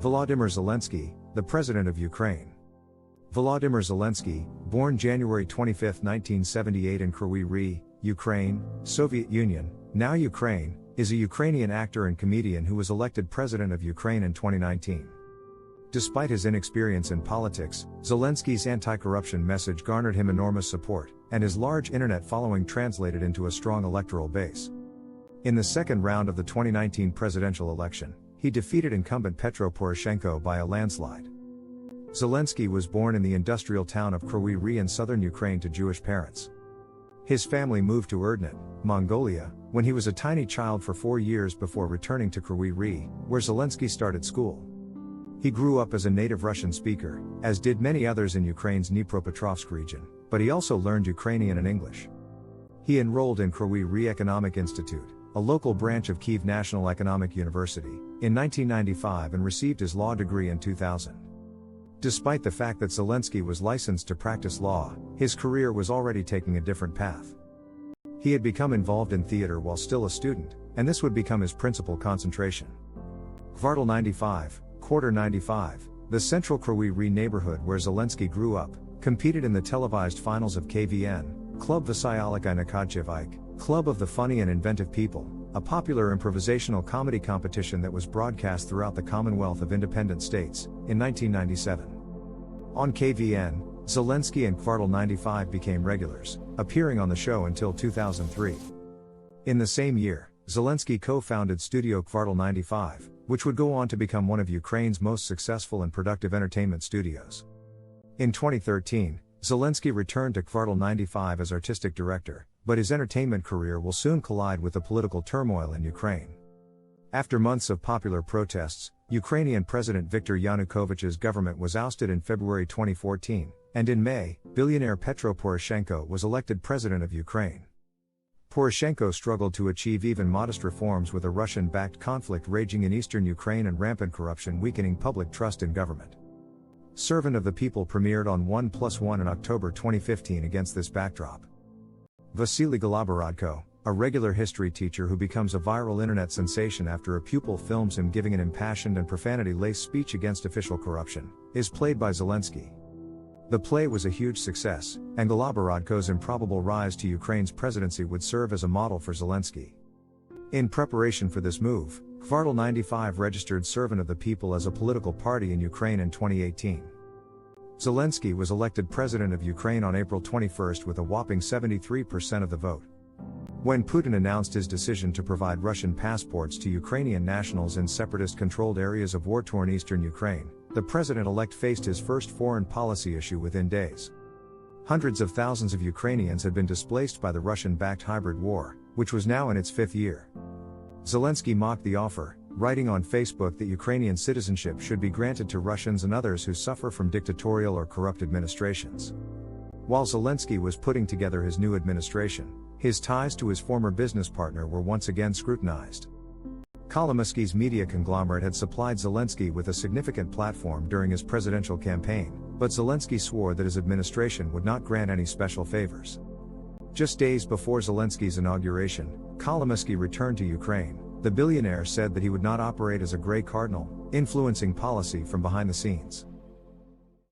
Volodymyr Zelensky, the President of Ukraine. Volodymyr Zelensky, born January 25, 1978 in Kryvyi Rih, Ukraine, Soviet Union, now Ukraine, is a Ukrainian actor and comedian who was elected President of Ukraine in 2019. Despite his inexperience in politics, Zelensky's anti-corruption message garnered him enormous support, and his large internet following translated into a strong electoral base. In the second round of the 2019 presidential election, he defeated incumbent Petro Poroshenko by a landslide. Zelensky was born in the industrial town of Kryvyi Rih in southern Ukraine to Jewish parents. His family moved to Erdnet, Mongolia, when he was a tiny child for 4 years before returning to Kryvyi Rih, where Zelensky started school. He grew up as a native Russian speaker, as did many others in Ukraine's Dnipropetrovsk region, but he also learned Ukrainian and English. He enrolled in Kryvyi Rih Economic Institute, a local branch of Kyiv National Economic University, in 1995 and received his law degree in 2000. Despite the fact that Zelensky was licensed to practice law, his career was already taking a different path. He had become involved in theater while still a student, and this would become his principal concentration. Kvartal 95, Quarter 95, the central Kryvyi Rih neighborhood where Zelensky grew up, competed in the televised finals of KVN, Club Veselych i Nakadchevik, Club of the Funny and Inventive People, a popular improvisational comedy competition that was broadcast throughout the Commonwealth of Independent States, in 1997. On KVN, Zelensky and Kvartal 95 became regulars, appearing on the show until 2003. In the same year, Zelensky co-founded Studio Kvartal 95, which would go on to become one of Ukraine's most successful and productive entertainment studios. In 2013, Zelensky returned to Kvartal 95 as artistic director, but his entertainment career will soon collide with the political turmoil in Ukraine. After months of popular protests, Ukrainian President Viktor Yanukovych's government was ousted in February 2014, and in May, billionaire Petro Poroshenko was elected president of Ukraine. Poroshenko struggled to achieve even modest reforms with a Russian-backed conflict raging in eastern Ukraine and rampant corruption weakening public trust in government. Servant of the People premiered on 1+1 in October 2015 against this backdrop. Vasily Goloborodko, a regular history teacher who becomes a viral internet sensation after a pupil films him giving an impassioned and profanity-laced speech against official corruption, is played by Zelensky. The play was a huge success, and Goloborodko's improbable rise to Ukraine's presidency would serve as a model for Zelensky. In preparation for this move, Kvartal 95 registered Servant of the People as a political party in Ukraine in 2018. Zelensky was elected president of Ukraine on April 21 with a whopping 73% of the vote. When Putin announced his decision to provide Russian passports to Ukrainian nationals in separatist-controlled areas of war-torn eastern Ukraine, the president-elect faced his first foreign policy issue within days. Hundreds of thousands of Ukrainians had been displaced by the Russian-backed hybrid war, which was now in its 5th year. Zelensky mocked the offer, writing on Facebook that Ukrainian citizenship should be granted to Russians and others who suffer from dictatorial or corrupt administrations. While Zelensky was putting together his new administration, his ties to his former business partner were once again scrutinized. Kolomoisky's media conglomerate had supplied Zelensky with a significant platform during his presidential campaign, but Zelensky swore that his administration would not grant any special favors. Just days before Zelensky's inauguration, Kolomoisky returned to Ukraine. The billionaire said that he would not operate as a gray cardinal, influencing policy from behind the scenes.